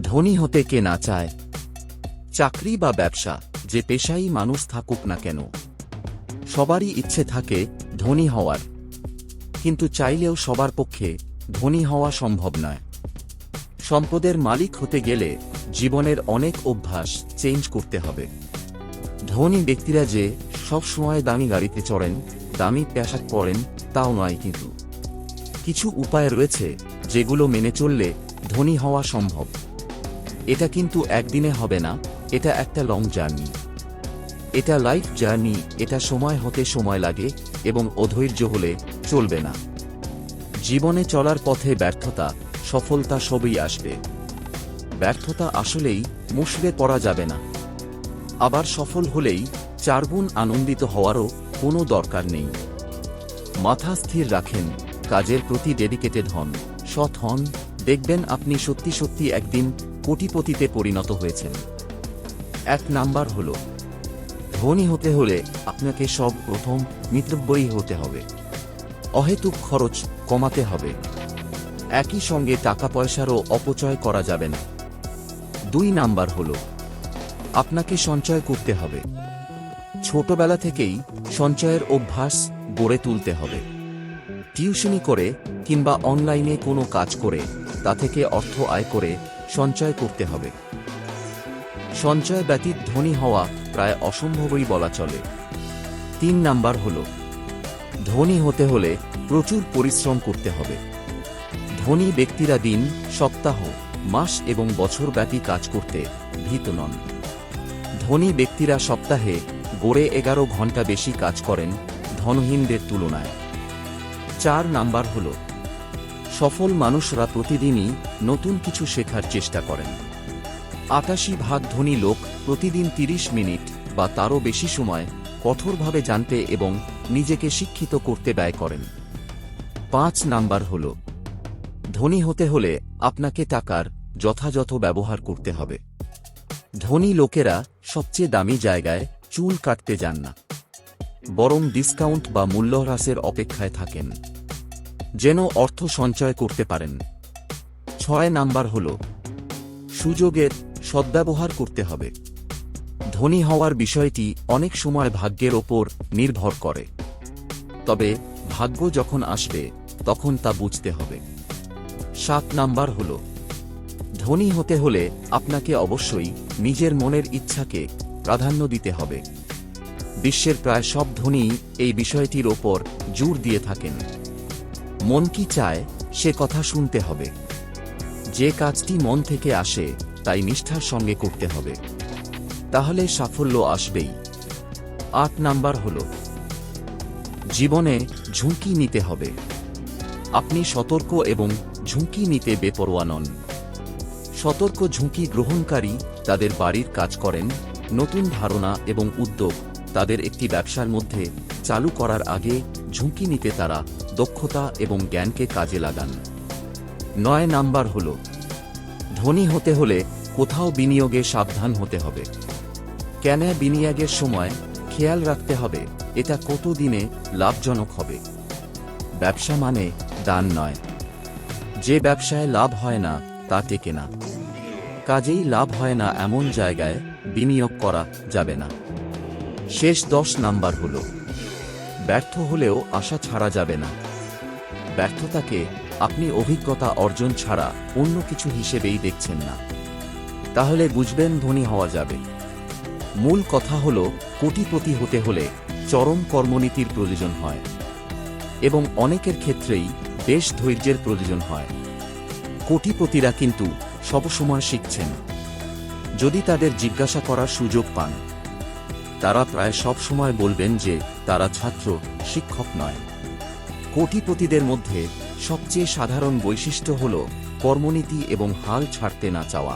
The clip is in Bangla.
ধনী হতে কে না চায়? চাকরি বা ব্যবসা, যে পেশাই মানুষ থাকুক না কেন, সবারই ইচ্ছে থাকে ধনী হওয়ার। কিন্তু চাইলেও সবার পক্ষে ধনী হওয়া সম্ভব নয়। সম্পদের মালিক হতে গেলে জীবনের অনেক অভ্যাস চেঞ্জ করতে হবে। ধনী ব্যক্তিরা যে সব সময় দামি গাড়িতে চড়েন, দামি পোশাক পরেন, তাও নয়, কিন্তু কিছু উপায় রয়েছে যেগুলো মেনে চললে ধনী হওয়া সম্ভব। এটা কিন্তু একদিনে হবে না, এটা একটা লং জার্নি। এটা লাইফ জার্নি, এটা সময় হতে সময় লাগে এবং অধৈর্য হলে চলবে না। জীবনে চলার পথে ব্যর্থতা, সফলতা সবই আসবে। ব্যর্থতা আসলেই মুষড়ে পড়া যাবে না। আবার সফল হলেই চারগুণ আনন্দিত হওয়ারও কোনো দরকার নেই। মাথা স্থির রাখেন, কাজের প্রতি ডেডিকেটেড হন, সৎ হন, দেখবেন আপনি সত্যি সত্যি একদিন কোটিপতিতে পরিণত হয়েছেন। 1 নাম্বার হল, ধনী হতে হলে আপনাকে সব প্রথম মিতব্যয়ী হতে হবে। অহেতুক খরচ কমাতে হবে। একই সঙ্গে টাকা পয়সারও অপচয় করা যাবে না। 2 নাম্বার হল, আপনাকে সঞ্চয় করতে হবে। ছোটবেলা থেকেই সঞ্চয়ের অভ্যাস গড়ে তুলতে হবে। টিউশনি করে কিংবা অনলাইনে কোনো কাজ করে তা থেকে অর্থ আয় করে সঞ্চয় করতে হবে। সঞ্চয় ব্যতীত ধনী হওয়া প্রায় অসম্ভবই বলা চলে। 3 নাম্বার হল, ধনী হতে হলে প্রচুর পরিশ্রম করতে হবে। ধনী ব্যক্তিরা দিন, সপ্তাহ, মাস এবং বছর ব্যাপী কাজ করতে ভীত নন। ধনী ব্যক্তিরা সপ্তাহে গড়ে 11 ঘন্টা বেশি কাজ করেন ধনহীনদের তুলনায়। 4 নাম্বার হল, সফল মানুষরা প্রতিদিনই নতুন কিছু শেখার চেষ্টা করেন। 88% ধনী লোক প্রতিদিন 30 মিনিট বা তারও বেশি সময় কঠোরভাবে জানতে এবং নিজেকে শিক্ষিত করতে ব্যয় করেন। 5 নাম্বার হল, ধনী হতে হলে আপনাকে টাকার যথাযথ ব্যবহার করতে হবে। ধনী লোকেরা সবচেয়ে দামি জায়গায় চুল কাটতে যান না, বরং ডিসকাউন্ট বা মূল্যহ্রাসের অপেক্ষায় থাকেন, যেন অর্থ সঞ্চয় করতে পারেন। 6 নাম্বার হল, সুযোগের সদ্ব্যবহার করতে হবে। ধনী হওয়ার বিষয়টি অনেক সময় ভাগ্যের ওপর নির্ভর করে, তবে ভাগ্য যখন আসবে তখন তা বুঝতে হবে। 7 নাম্বার হল, ধনী হতে হলে আপনাকে অবশ্যই নিজের মনের ইচ্ছাকে প্রাধান্য দিতে হবে। বিশ্বের প্রায় সব ধনী এই বিষয়টির ওপর জোর দিয়ে থাকেন। মন কি চায় সে কথা শুনতে হবে। যে কাজটি মন থেকে আসে তাই নিষ্ঠার সঙ্গে করতে হবে, তাহলে সাফল্য আসবেই। 8 নাম্বার হল, জীবনে ঝুঁকি নিতে হবে। আপনি সতর্ক এবং ঝুঁকি নিতে বেপরোয়া নন। সতর্ক ঝুঁকি গ্রহণকারী তাদের বাড়ির কাজ করেন, নতুন ধারণা এবং উদ্যোগ তাদের একটি ব্যবসার মধ্যে চালু করার আগে ঝুঁকি নিতে তারা দক্ষতা এবং জ্ঞানকে কাজে লাগান। 9 নাম্বার হল, ধনী হতে হলে কোথাও বিনিয়োগে সাবধান হতে হবে। কেন বিনিয়োগের সময় খেয়াল রাখতে হবে এটা কত দিনে লাভজনক হবে। ব্যবসা মানে দান নয়। যে ব্যবসায় লাভ হয় না তা টেকে না। কাজেই লাভ হয় না এমন জায়গায় বিনিয়োগ করা যাবে না। শেষ 10 নাম্বার হল, ব্যর্থ হলেও আশা ছাড়া যাবে না। ব্যর্থতাকে আপনি অভিজ্ঞতা অর্জন ছাড়া অন্য কিছু হিসেবেই দেখছেন না, তাহলে বুঝবেন ধনী হওয়া যাবে। মূল কথা হল, কোটিপতি হতে হলে চরম কর্মনীতির প্রয়োজন হয় এবং অনেকের ক্ষেত্রেই বেশ ধৈর্যের প্রয়োজন হয়। কোটিপতিরা কিন্তু সবসময় শিখছেন। যদি তাদের জিজ্ঞাসা করার সুযোগ পান, তারা প্রায় সব সময় বলবেন যে তারা ছাত্র, শিক্ষক নয়। কোটিপতিদের মধ্যে সবচেয়ে সাধারণ বৈশিষ্ট্য হল কর্মনীতি এবং হাল ছাড়তে না চাওয়া।